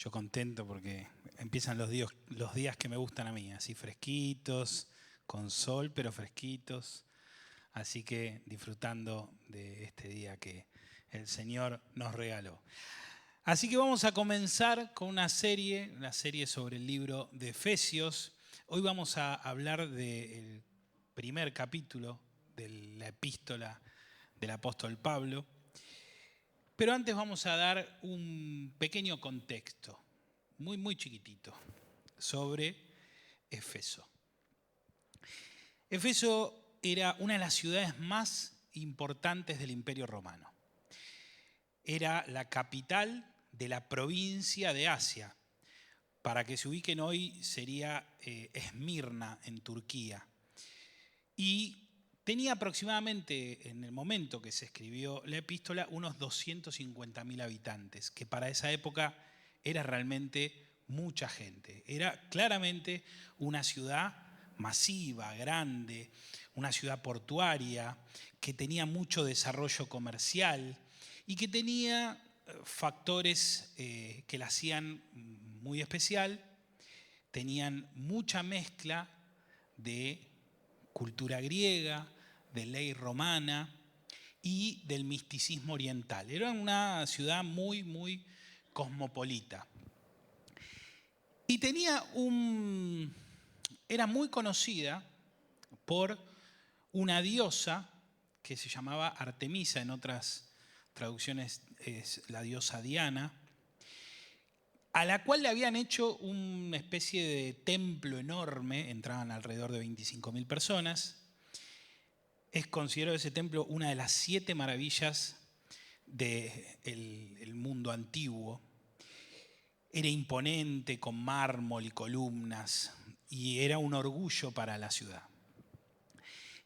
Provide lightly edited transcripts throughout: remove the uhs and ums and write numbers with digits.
Yo contento porque empiezan los días que me gustan a mí, así fresquitos, con sol, pero fresquitos. Así que disfrutando de este día que el Señor nos regaló. Así que vamos a comenzar con una serie sobre el libro de Efesios. Hoy vamos a hablar del primer capítulo de la epístola del apóstol Pablo. Pero antes vamos a dar un pequeño contexto, muy chiquitito, sobre Éfeso. Éfeso era una de las ciudades más importantes del Imperio Romano. Era la capital de la provincia de Asia. Para que se ubiquen hoy sería Esmirna en Turquía. Y tenía aproximadamente, en el momento que se escribió la epístola, unos 250.000 habitantes, que para esa época era realmente mucha gente. Era claramente una ciudad masiva, grande, una ciudad portuaria, que tenía mucho desarrollo comercial y que tenía factores que la hacían muy especial. Tenían mucha mezcla de cultura griega, de ley romana y del misticismo oriental. Era una ciudad muy cosmopolita. Y era muy conocida por una diosa que se llamaba Artemisa, en otras traducciones es la diosa Diana, a la cual le habían hecho una especie de templo enorme, entraban alrededor de 25.000 personas. Es considerado ese templo una de las 7 maravillas del mundo antiguo. Era imponente, con mármol y columnas, y era un orgullo para la ciudad.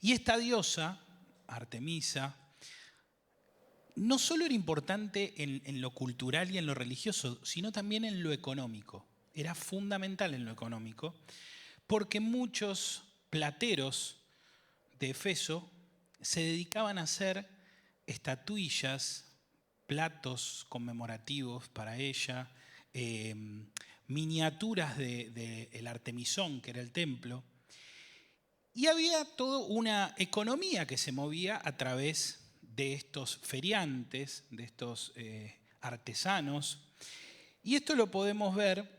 Y esta diosa, Artemisa, no solo era importante en lo cultural y en lo religioso, sino también en lo económico. Era fundamental en lo económico, porque muchos plateros de Éfeso se dedicaban a hacer estatuillas, platos conmemorativos para ella, miniaturas del Artemisón, que era el templo. Y había toda una economía que se movía a través de estos feriantes, de estos artesanos. Y esto lo podemos ver,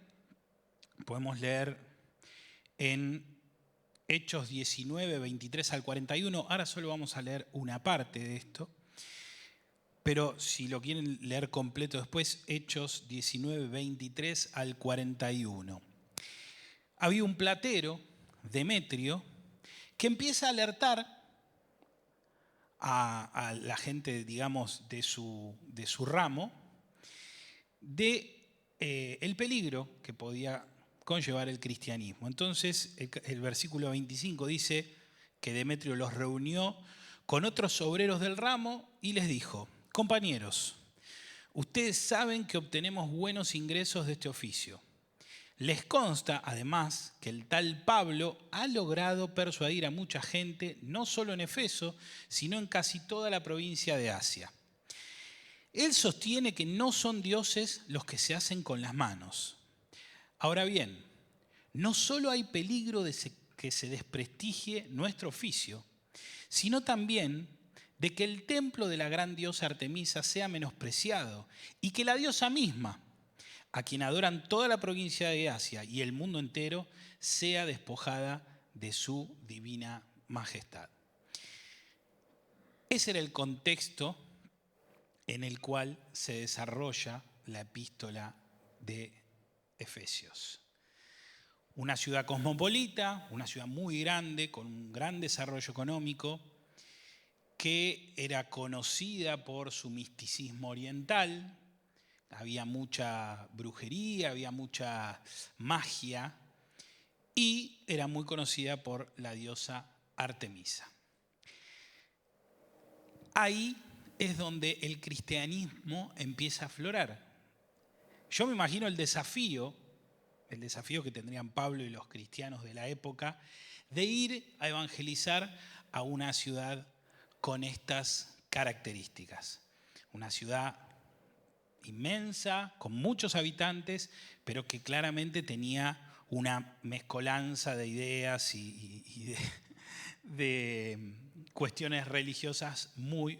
podemos leer en Hechos 19, 23 al 41. Ahora solo vamos a leer una parte de esto. Pero si lo quieren leer completo después, Hechos 19, 23 al 41. Había un platero, Demetrio, que empieza a alertar a la gente, digamos, de su ramo, el peligro que podía conllevar el cristianismo. Entonces, el versículo 25 dice que Demetrio los reunió con otros obreros del ramo y les dijo: compañeros, ustedes saben que obtenemos buenos ingresos de este oficio. Les consta, además, que el tal Pablo ha logrado persuadir a mucha gente, no solo en Éfeso, sino en casi toda la provincia de Asia. Él sostiene que no son dioses los que se hacen con las manos. Ahora bien, no solo hay peligro de que se desprestigie nuestro oficio, sino también de que el templo de la gran diosa Artemisa sea menospreciado y que la diosa misma, a quien adoran toda la provincia de Asia y el mundo entero, sea despojada de su divina majestad. Ese era el contexto en el cual se desarrolla la epístola de Efesios. Una ciudad cosmopolita, una ciudad muy grande, con un gran desarrollo económico, que era conocida por su misticismo oriental. Había mucha brujería, había mucha magia y era muy conocida por la diosa Artemisa. Ahí es donde el cristianismo empieza a aflorar. Yo me imagino el desafío que tendrían Pablo y los cristianos de la época, de ir a evangelizar a una ciudad con estas características. Una ciudad inmensa, con muchos habitantes, pero que claramente tenía una mezcolanza de ideas y de cuestiones religiosas muy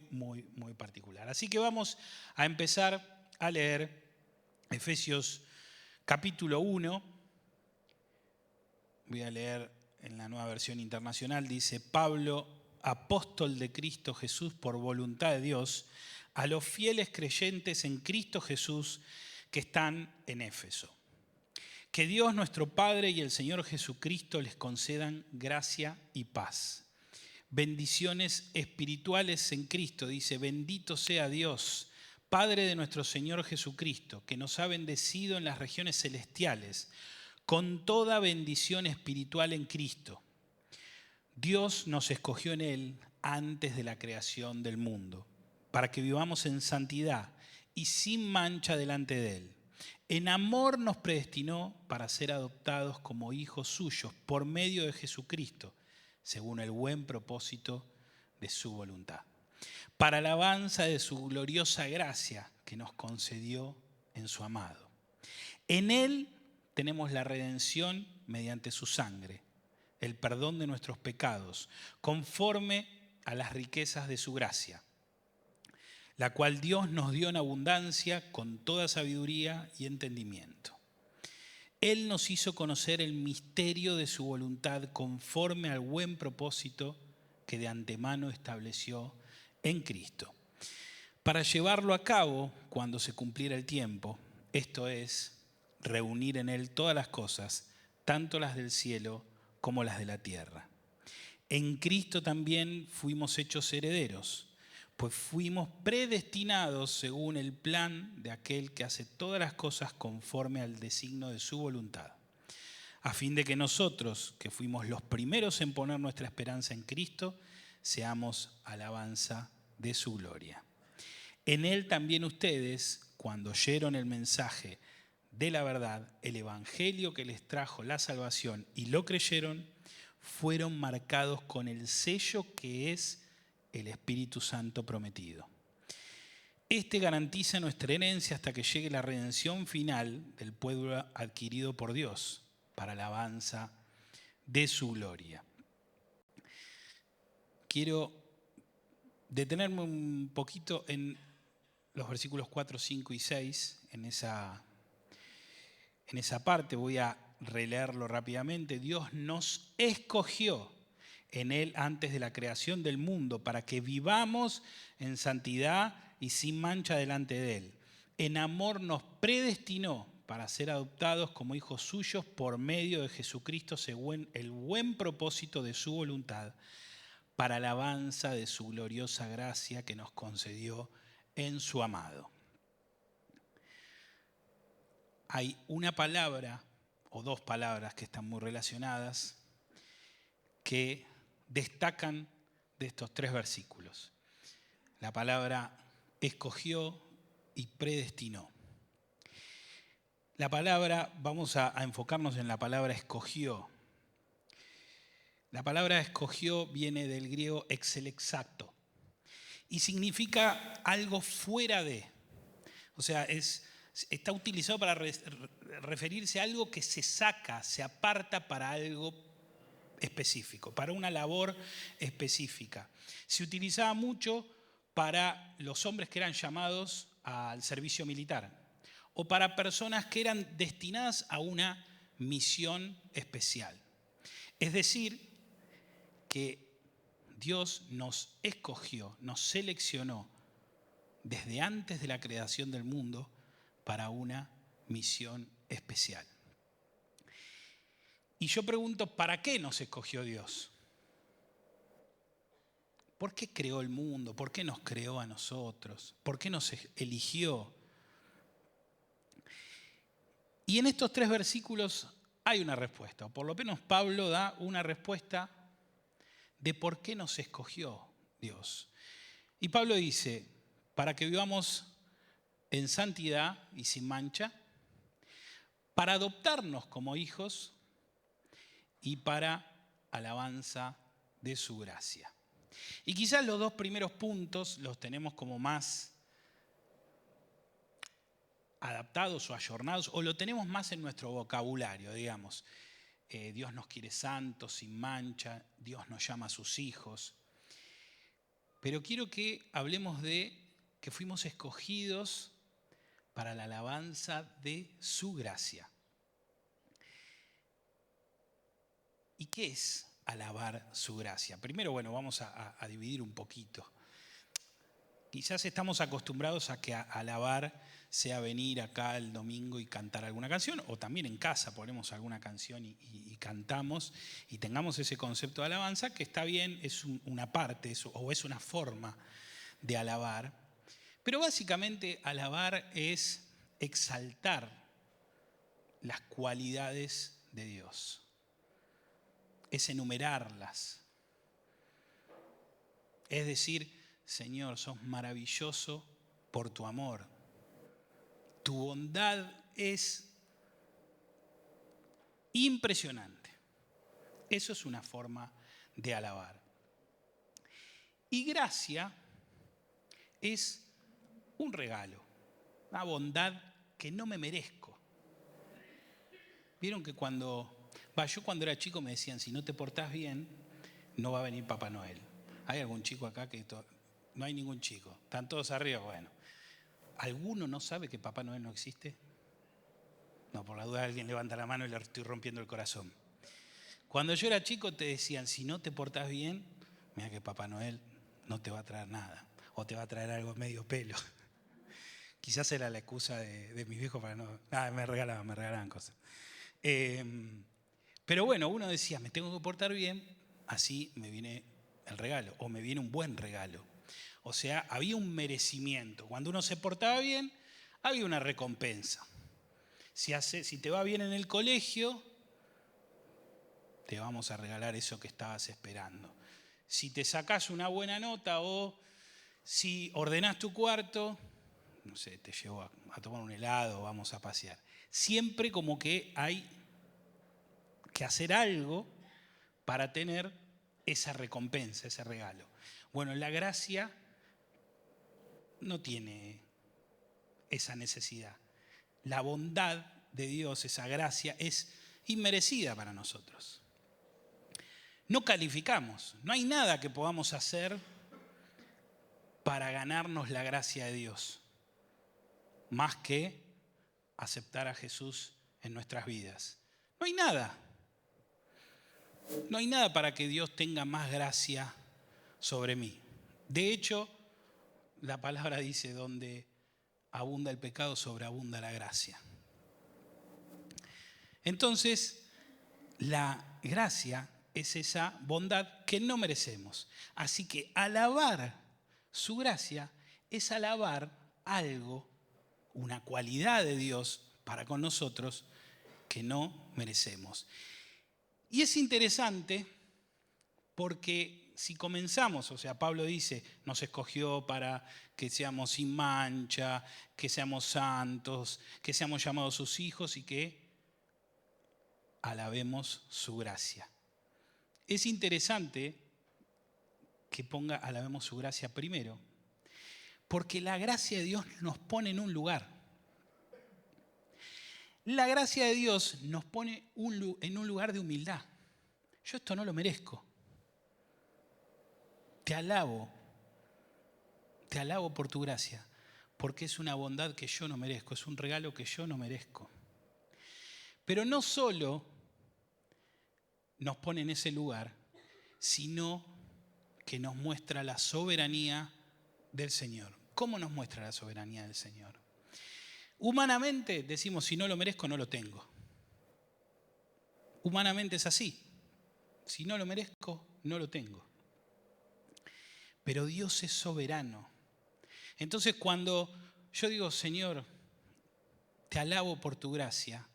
particular. Así que vamos a empezar a leer Efesios capítulo 1. Voy a leer en la Nueva Versión Internacional. Dice: Pablo, apóstol de Cristo Jesús por voluntad de Dios, a los fieles creyentes en Cristo Jesús que están en Éfeso. Que Dios nuestro Padre y el Señor Jesucristo les concedan gracia y paz. Bendiciones espirituales en Cristo. Dice: bendito sea Dios, Padre de nuestro Señor Jesucristo, que nos ha bendecido en las regiones celestiales con toda bendición espiritual en Cristo. Dios nos escogió en Él antes de la creación del mundo, para que vivamos en santidad y sin mancha delante de Él. En amor nos predestinó para ser adoptados como hijos suyos por medio de Jesucristo, según el buen propósito de su voluntad, para alabanza de su gloriosa gracia que nos concedió en su amado. En Él tenemos la redención mediante su sangre, el perdón de nuestros pecados, conforme a las riquezas de su gracia, la cual Dios nos dio en abundancia con toda sabiduría y entendimiento. Él nos hizo conocer el misterio de su voluntad conforme al buen propósito que de antemano estableció en Cristo, para llevarlo a cabo cuando se cumpliera el tiempo, esto es, reunir en Él todas las cosas, tanto las del cielo como las de la tierra. En Cristo también fuimos hechos herederos, pues fuimos predestinados según el plan de aquel que hace todas las cosas conforme al designio de su voluntad, a fin de que nosotros, que fuimos los primeros en poner nuestra esperanza en Cristo, seamos alabanza de su gloria. En Él también ustedes, cuando oyeron el mensaje de la verdad, el evangelio que les trajo la salvación y lo creyeron, fueron marcados con el sello que es el Espíritu Santo prometido. Este garantiza nuestra herencia hasta que llegue la redención final del pueblo adquirido por Dios, para alabanza de su gloria. Quiero detenerme un poquito en los versículos 4, 5 y 6, en esa parte. Voy a releerlo rápidamente. Dios nos escogió en Él antes de la creación del mundo para que vivamos en santidad y sin mancha delante de Él. En amor nos predestinó para ser adoptados como hijos suyos por medio de Jesucristo según el buen propósito de su voluntad, para alabanza de su gloriosa gracia que nos concedió en su amado. Hay una palabra o dos palabras que están muy relacionadas que destacan de estos tres versículos. La palabra escogió y predestinó. La palabra, vamos a enfocarnos en la palabra escogió. La palabra escogió viene del griego exelexato y significa algo fuera de. O sea, está utilizado para referirse a algo que se saca, se aparta para algo específico, para una labor específica. Se utilizaba mucho para los hombres que eran llamados al servicio militar o para personas que eran destinadas a una misión especial. Es decir, que Dios nos escogió, nos seleccionó desde antes de la creación del mundo para una misión especial. Y yo pregunto, ¿para qué nos escogió Dios? ¿Por qué creó el mundo? ¿Por qué nos creó a nosotros? ¿Por qué nos eligió? Y en estos tres versículos hay una respuesta, o por lo menos Pablo da una respuesta de por qué nos escogió Dios. Y Pablo dice, para que vivamos en santidad y sin mancha, para adoptarnos como hijos y para alabanza de su gracia. Y quizás los dos primeros puntos los tenemos como más adaptados o ayornados, o lo tenemos más en nuestro vocabulario, digamos. Dios nos quiere santos, sin mancha, Dios nos llama a sus hijos. Pero quiero que hablemos de que fuimos escogidos para la alabanza de su gracia. ¿Y qué es alabar su gracia? Primero, bueno, vamos a dividir un poquito. Quizás estamos acostumbrados a que alabar sea venir acá el domingo y cantar alguna canción, o también en casa ponemos alguna canción y cantamos y tengamos ese concepto de alabanza, que está bien, es una parte o es una forma de alabar. Pero básicamente alabar es exaltar las cualidades de Dios, es enumerarlas. Es decir, Señor, sos maravilloso por tu amor. Tu bondad es impresionante. Eso es una forma de alabar. Y gracia es un regalo, una bondad que no me merezco. Vieron que yo cuando era chico me decían, si no te portás bien, no va a venir Papá Noel. ¿Hay algún chico acá que no hay ningún chico? ¿Están todos arriba? Bueno. ¿Alguno no sabe que Papá Noel no existe? No, por la duda alguien levanta la mano y le estoy rompiendo el corazón. Cuando yo era chico te decían, si no te portás bien, mira que Papá Noel no te va a traer nada. O te va a traer algo medio pelo. Quizás era la excusa de mis viejos para no... Nada, me regalaban cosas. Pero bueno, uno decía, me tengo que portar bien, así me viene el regalo, o me viene un buen regalo. O sea, había un merecimiento. Cuando uno se portaba bien, había una recompensa. Si te va bien en el colegio, te vamos a regalar eso que estabas esperando. Si te sacás una buena nota o si ordenás tu cuarto, no sé, te llevo a tomar un helado, vamos a pasear. Siempre como que hay que hacer algo para tener esa recompensa, ese regalo. Bueno, la gracia no tiene esa necesidad. La bondad de Dios, esa gracia, es inmerecida para nosotros. No calificamos, no hay nada que podamos hacer para ganarnos la gracia de Dios, más que aceptar a Jesús en nuestras vidas. No hay nada. No hay nada para que Dios tenga más gracia sobre mí. De hecho, la palabra dice, donde abunda el pecado, sobreabunda la gracia. Entonces, la gracia es esa bondad que no merecemos. Así que alabar su gracia es alabar algo, una cualidad de Dios para con nosotros que no merecemos. Y es interesante porque si comenzamos, o sea, Pablo dice, nos escogió para que seamos sin mancha, que seamos santos, que seamos llamados sus hijos y que alabemos su gracia. Es interesante que ponga alabemos su gracia primero, porque la gracia de Dios nos pone en un lugar. La gracia de Dios nos pone en un lugar de humildad. Yo esto no lo merezco. Te alabo por tu gracia, porque es una bondad que yo no merezco, es un regalo que yo no merezco. Pero no solo nos pone en ese lugar, sino que nos muestra la soberanía del Señor. ¿Cómo nos muestra la soberanía del Señor? Humanamente decimos, si no lo merezco, no lo tengo. Humanamente es así. Si no lo merezco, no lo tengo. Pero Dios es soberano. Entonces cuando yo digo, Señor, te alabo por tu gracia,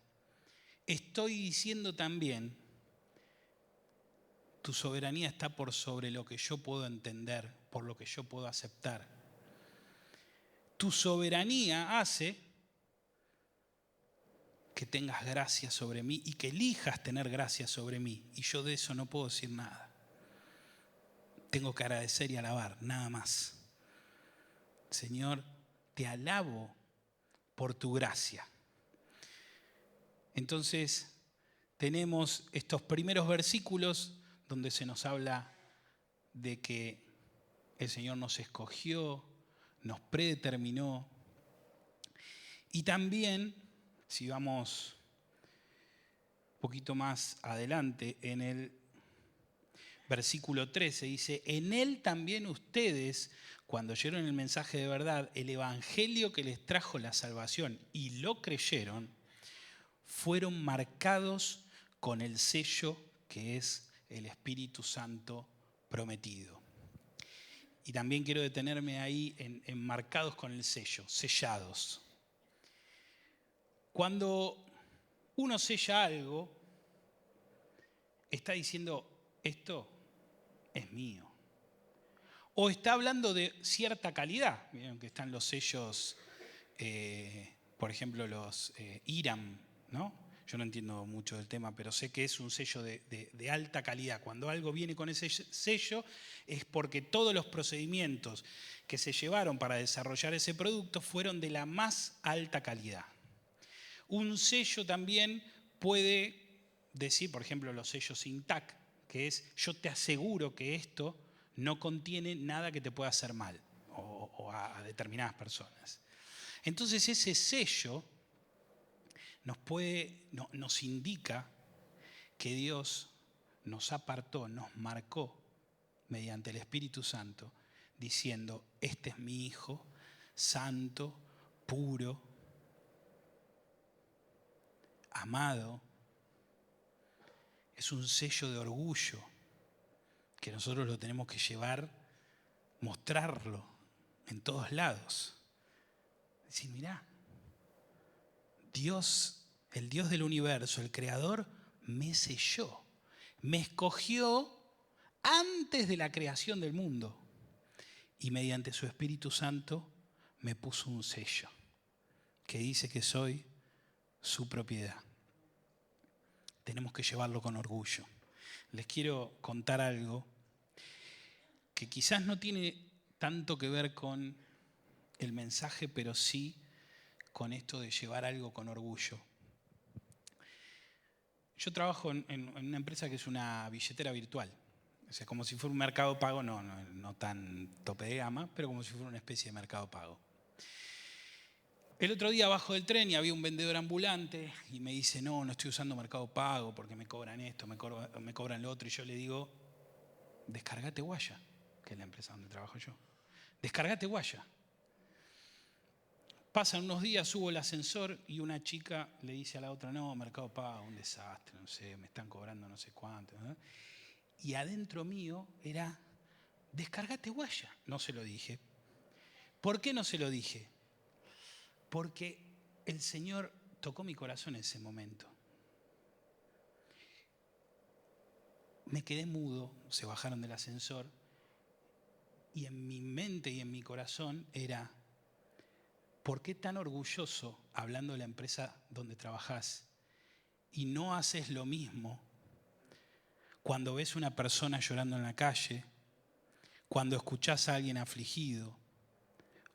estoy diciendo también, tu soberanía está por sobre lo que yo puedo entender, por lo que yo puedo aceptar. Tu soberanía hace que tengas gracia sobre mí y que elijas tener gracia sobre mí. Y yo de eso no puedo decir nada. Tengo que agradecer y alabar, nada más. Señor, te alabo por tu gracia. Entonces tenemos estos primeros versículos donde se nos habla de que el Señor nos escogió, nos predeterminó. Y también, si vamos un poquito más adelante, en el versículo 13 dice, en Él también ustedes, cuando oyeron el mensaje de verdad, el evangelio que les trajo la salvación y lo creyeron, fueron marcados con el sello que es el Espíritu Santo prometido. Y también quiero detenerme ahí en marcados con el sello, sellados. Cuando uno sella algo, está diciendo, esto es mío. O está hablando de cierta calidad. Miren que están los sellos, por ejemplo, los IRAM, ¿no? Yo no entiendo mucho del tema, pero sé que es un sello de alta calidad. Cuando algo viene con ese sello es porque todos los procedimientos que se llevaron para desarrollar ese producto fueron de la más alta calidad. Un sello también puede decir, por ejemplo, los sellos INTAC, que es yo te aseguro que esto no contiene nada que te pueda hacer mal o a determinadas personas. Entonces ese sello nos indica que Dios nos apartó, nos marcó mediante el Espíritu Santo, diciendo, este es mi Hijo, santo, puro, amado. Es un sello de orgullo que nosotros lo tenemos que llevar, mostrarlo en todos lados. Decir, mirá, Dios, el Dios del universo, el Creador, me selló, me escogió antes de la creación del mundo y mediante su Espíritu Santo me puso un sello que dice que soy su propiedad. Tenemos que llevarlo con orgullo. Les quiero contar algo que quizás no tiene tanto que ver con el mensaje, pero sí con esto de llevar algo con orgullo. Yo trabajo en una empresa que es una billetera virtual. O sea, como si fuera un mercado pago, no tan tope de gama, pero como si fuera una especie de mercado pago. El otro día bajo del tren y había un vendedor ambulante y me dice, no estoy usando Mercado Pago porque me cobran esto, me cobran lo otro. Y yo le digo, descargate Guaya, que es la empresa donde trabajo yo. Descargate Guaya. Pasan unos días, subo el ascensor y una chica le dice a la otra, no, Mercado Pago, un desastre, no sé, me están cobrando no sé cuánto, ¿no? Y adentro mío era, descargate Guaya. No se lo dije. ¿Por qué no se lo dije? Porque el Señor tocó mi corazón en ese momento. Me quedé mudo, se bajaron del ascensor y en mi mente y en mi corazón era, ¿por qué tan orgulloso hablando de la empresa donde trabajás y no haces lo mismo cuando ves una persona llorando en la calle, cuando escuchás a alguien afligido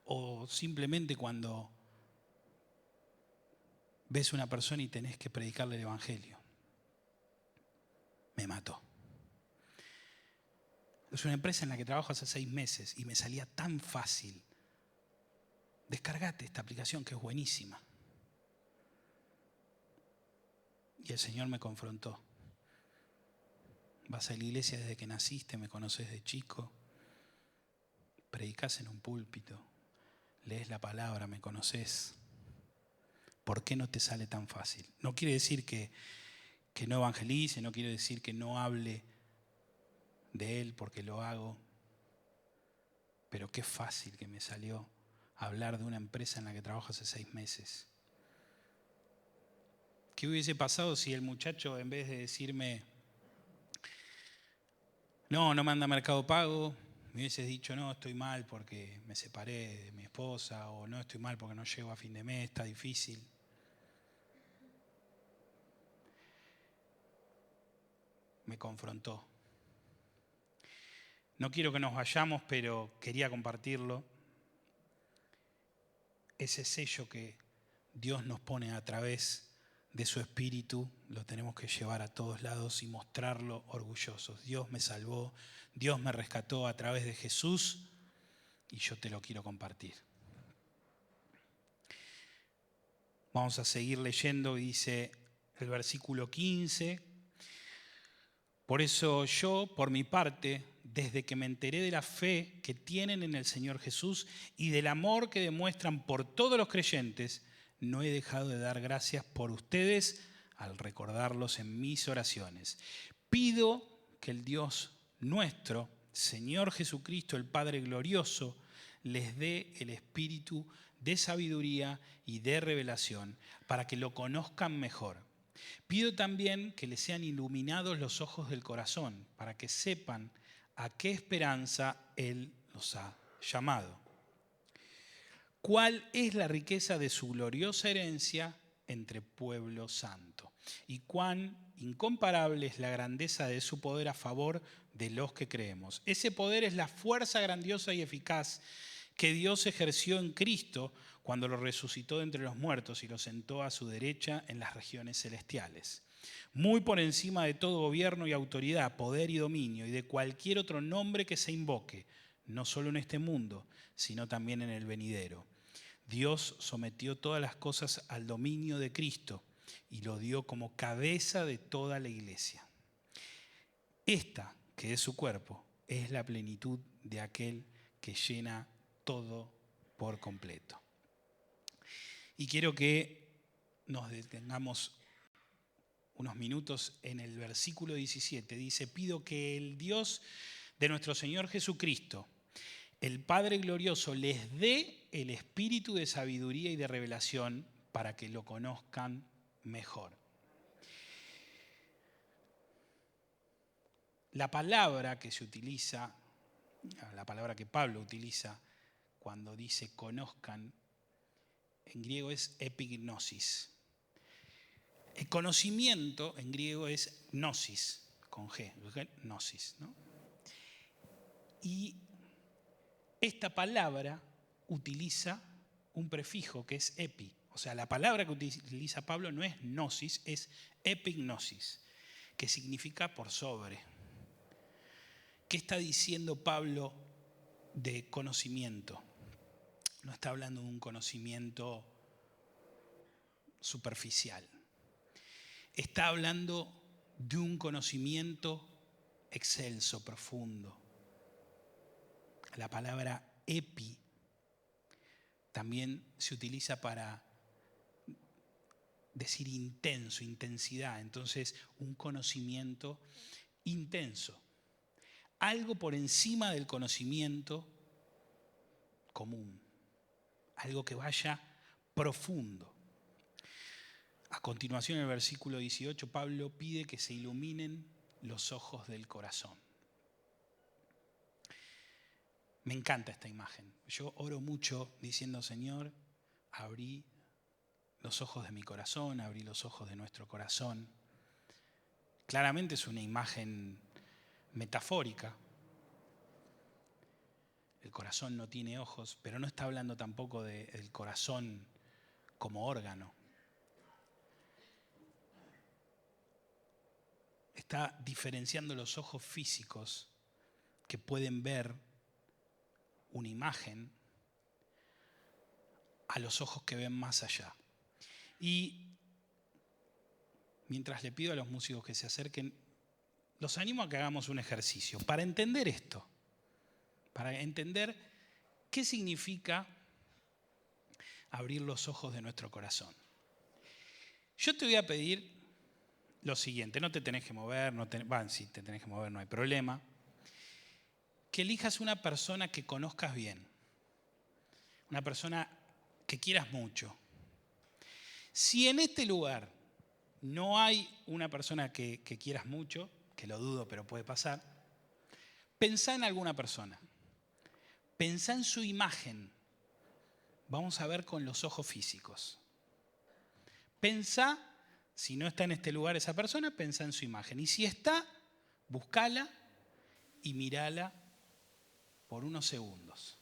o simplemente cuando ves una persona y tenés que predicarle el evangelio? Me mató. Es una empresa en la que trabajo hace 6 meses y me salía tan fácil. Descargate esta aplicación que es buenísima. Y el Señor me confrontó. Vas a la iglesia desde que naciste, me conoces de chico. Predicás en un púlpito, lees la palabra, me conoces. ¿Por qué no te sale tan fácil? No quiere decir que no evangelice, no quiere decir que no hable de Él porque lo hago. Pero qué fácil que me salió hablar de una empresa en la que trabajo hace 6 meses. ¿Qué hubiese pasado si el muchacho, en vez de decirme, no me anda Mercado Pago, me hubieses dicho, no, estoy mal porque me separé de mi esposa, o no, estoy mal porque no llego a fin de mes, está difícil? Me confrontó. No quiero que nos vayamos, pero quería compartirlo. Ese sello que Dios nos pone a través de su Espíritu, lo tenemos que llevar a todos lados y mostrarlo orgullosos. Dios me salvó, Dios me rescató a través de Jesús y yo te lo quiero compartir. Vamos a seguir leyendo y dice el versículo 15. Por eso yo, por mi parte, desde que me enteré de la fe que tienen en el Señor Jesús y del amor que demuestran por todos los creyentes, no he dejado de dar gracias por ustedes al recordarlos en mis oraciones. Pido que el Dios nuestro, Señor Jesucristo, el Padre glorioso, les dé el espíritu de sabiduría y de revelación para que lo conozcan mejor. Pido también que les sean iluminados los ojos del corazón para que sepan a qué esperanza Él los ha llamado. ¿Cuál es la riqueza de su gloriosa herencia entre pueblo santo? Y cuán incomparable es la grandeza de su poder a favor de los que creemos. Ese poder es la fuerza grandiosa y eficaz que Dios ejerció en Cristo cuando lo resucitó de entre los muertos y lo sentó a su derecha en las regiones celestiales. Muy por encima de todo gobierno y autoridad, poder y dominio y de cualquier otro nombre que se invoque, no solo en este mundo, sino también en el venidero. Dios sometió todas las cosas al dominio de Cristo y lo dio como cabeza de toda la iglesia. Esta, que es su cuerpo, es la plenitud de aquel que llena todo por completo. Y quiero que nos detengamos unos minutos en el versículo 17. Dice, pido que el Dios de nuestro Señor Jesucristo, el Padre glorioso, les dé el espíritu de sabiduría y de revelación para que lo conozcan mejor. La palabra que se utiliza, la palabra que Pablo utiliza cuando dice conozcan, en griego es epignosis. El conocimiento en griego es gnosis, con G, gnosis, ¿no? Y esta palabra utiliza un prefijo que es epi. O sea, la palabra que utiliza Pablo no es gnosis, es epignosis, que significa por sobre. ¿Qué está diciendo Pablo de conocimiento? No está hablando de un conocimiento superficial. Está hablando de un conocimiento excelso, profundo. La palabra epi también se utiliza para decir intenso, intensidad. Entonces, un conocimiento intenso. Algo por encima del conocimiento común. Algo que vaya profundo. A continuación, en el versículo 18, Pablo pide que se iluminen los ojos del corazón. Me encanta esta imagen. Yo oro mucho diciendo, Señor, abrí los ojos de mi corazón, abrí los ojos de nuestro corazón. Claramente es una imagen metafórica. El corazón no tiene ojos, pero no está hablando tampoco del corazón como órgano. Está diferenciando los ojos físicos que pueden ver una imagen a los ojos que ven más allá. Y mientras le pido a los músicos que se acerquen, los animo a que hagamos un ejercicio para entender esto, para entender qué significa abrir los ojos de nuestro corazón. Yo te voy a pedir lo siguiente, no te tenés que mover, si te tenés que mover no hay problema, que elijas una persona que conozcas bien, una persona que quieras mucho. Si en este lugar no hay una persona que quieras mucho, que lo dudo pero puede pasar, pensá en alguna persona, pensá en su imagen, vamos a ver con los ojos físicos. Pensá, si no está en este lugar esa persona, pensá en su imagen. Y si está, buscala y mirala por unos segundos.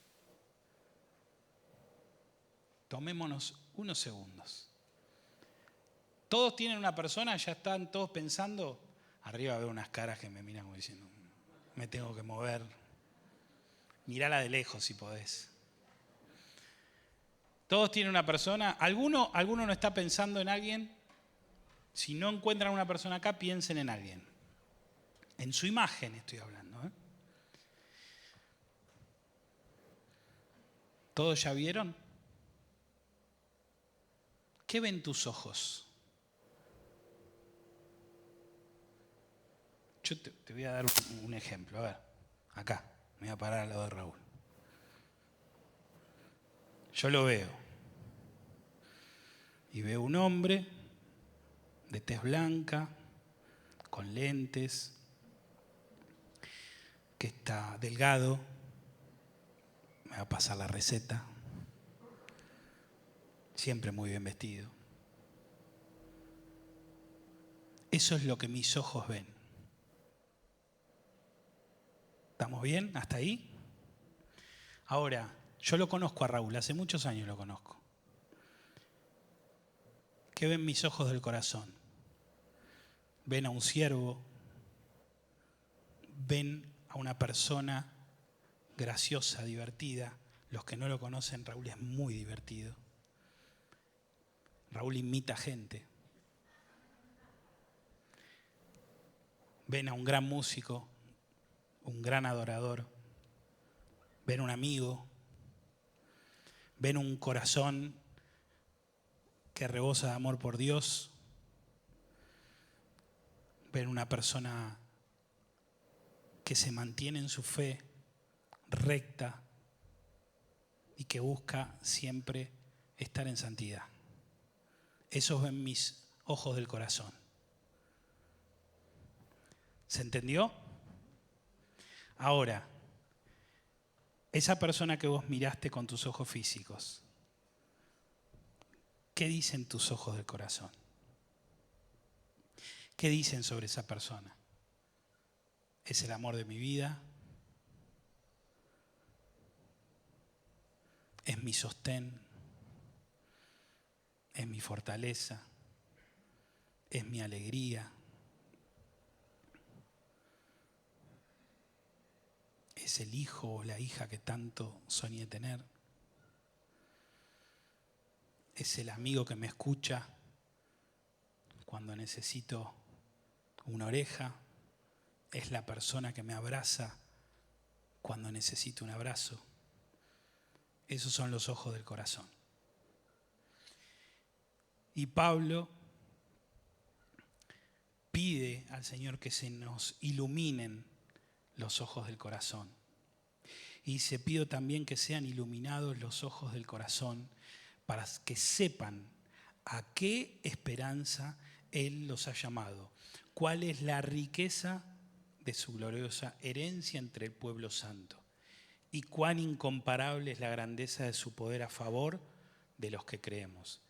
Tomémonos unos segundos. Todos tienen una persona, ya están todos pensando. Arriba veo unas caras que me miran como diciendo, me tengo que mover. Mirala de lejos si podés. Todos tienen una persona. ¿Alguno no está pensando en alguien? Si no encuentran una persona acá, piensen en alguien. En su imagen estoy hablando. ¿Todos ya vieron? ¿Qué ven tus ojos? Yo te voy a dar un ejemplo. A ver, acá. Me voy a parar al lado de Raúl. Yo lo veo. Y veo un hombre de tez blanca, con lentes, que está delgado. Me va a pasar la receta. Siempre muy bien vestido. Eso es lo que mis ojos ven. ¿Estamos bien? ¿Hasta ahí? Ahora, yo lo conozco a Raúl, hace muchos años lo conozco. ¿Qué ven mis ojos del corazón? Ven a un siervo, ven a una persona graciosa, divertida. Los que no lo conocen, Raúl es muy divertido. Raúl imita gente. Ven a un gran músico, un gran adorador. Ven un amigo. Ven un corazón que rebosa de amor por Dios. Ven una persona que se mantiene en su fe recta y que busca siempre estar en santidad. Esos ven mis ojos del corazón. ¿Se entendió? Ahora, esa persona que vos miraste con tus ojos físicos, ¿qué dicen tus ojos del corazón? ¿Qué dicen sobre esa persona? ¿Es el amor de mi vida? ¿Es mi sostén? ¿Es mi fortaleza? ¿Es mi alegría? ¿Es el hijo o la hija que tanto soñé tener? ¿Es el amigo que me escucha cuando necesito una oreja? ¿Es la persona que me abraza cuando necesito un abrazo? Esos son los ojos del corazón. Y Pablo pide al Señor que se nos iluminen los ojos del corazón. Y se pido también que sean iluminados los ojos del corazón para que sepan a qué esperanza Él los ha llamado, cuál es la riqueza de su gloriosa herencia entre el pueblo santo y cuán incomparable es la grandeza de su poder a favor de los que creemos.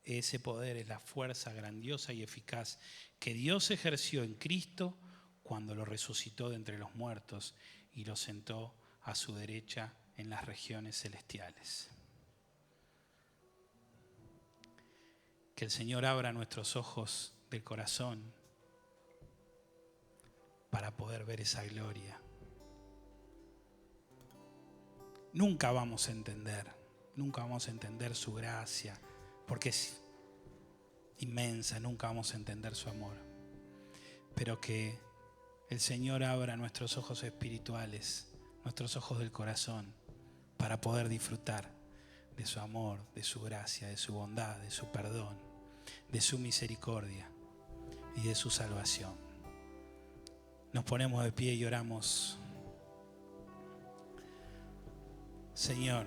Ese poder es la fuerza grandiosa y eficaz que Dios ejerció en Cristo cuando lo resucitó de entre los muertos y lo sentó a su derecha en las regiones celestiales. Que el Señor abra nuestros ojos del corazón para poder ver esa gloria. Nunca vamos a entender su gracia, porque es inmensa, nunca vamos a entender su amor. Pero que el Señor abra nuestros ojos espirituales, nuestros ojos del corazón, para poder disfrutar de su amor, de su gracia, de su bondad, de su perdón, de su misericordia y de su salvación. Nos ponemos de pie y oramos. Señor,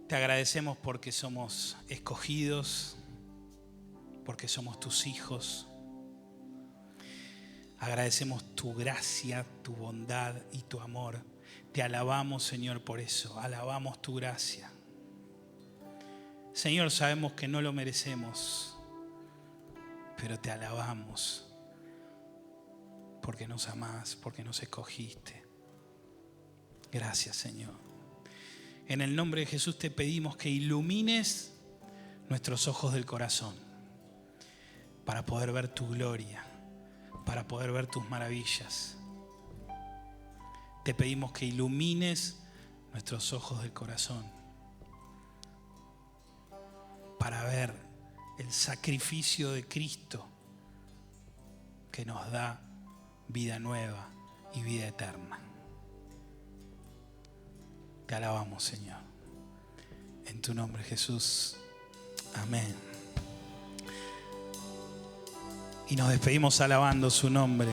te agradecemos porque somos escogidos, porque somos tus hijos. Agradecemos tu gracia, tu bondad y tu amor. Te alabamos, Señor, por eso. Alabamos tu gracia. Señor, sabemos que no lo merecemos, pero te alabamos porque nos amás, porque nos escogiste. Gracias, Señor. En el nombre de Jesús te pedimos que ilumines nuestros ojos del corazón para poder ver tu gloria, para poder ver tus maravillas. Te pedimos que ilumines nuestros ojos del corazón para ver el sacrificio de Cristo que nos da vida nueva y vida eterna. Te alabamos, Señor. En tu nombre, Jesús. Amén. Y nos despedimos alabando su nombre.